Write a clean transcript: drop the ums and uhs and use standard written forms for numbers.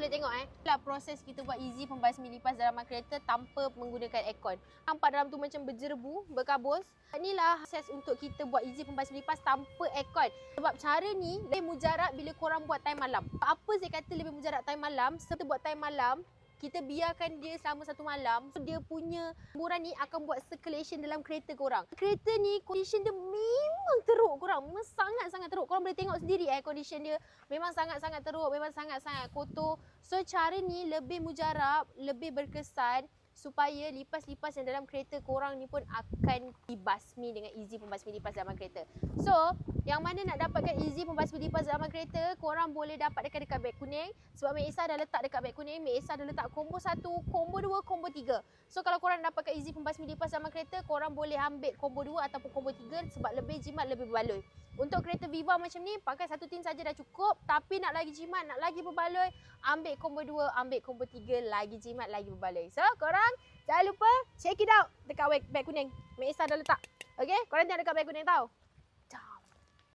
boleh tengok lah proses kita buat easy pembasmi lipas dalaman kereta tanpa menggunakan aircon. Nampak dalam tu macam berjerebu, berkabus. Inilah proses untuk kita buat easy pembasmi lipas tanpa aircon. Sebab cara ni lebih mujarab bila korang buat time malam. Apa saya kata lebih mujarab time malam? Sebab buat time malam, kita biarkan dia selama satu malam, so dia punya hamburan ni akan buat circulation dalam kereta korang. Kereta ni condition dia memang teruk korang, memang sangat-sangat teruk. Korang boleh tengok sendiri condition dia memang sangat-sangat teruk, memang sangat-sangat kotor. So cara ni lebih mujarab, lebih berkesan supaya lipas-lipas yang dalam kereta korang ni pun akan dibasmi dengan easy pembasmi lipas dalaman kereta. So, yang mana nak dapatkan easy pembasmi lipas dalaman kereta, korang boleh dapat dekat beg kuning. Sebab Mek Esa dah letak dekat beg kuning, Mek Esa dah letak combo 1, combo 2, combo 3. So, kalau korang dapatkan easy pembasmi lipas dalaman kereta, korang boleh ambil combo 2 ataupun combo 3 sebab lebih jimat, lebih berbaloi. Untuk kereta Viva macam ni, pakai satu tin saja dah cukup. Tapi nak lagi jimat, nak lagi berbaloi, ambil combo 2, ambil combo 3, lagi jimat, lagi berbaloi. So, korang jangan lupa check it out dekat beg kuning. Mek Esa dah letak. Okay, korang tengok dekat beg kuning tau.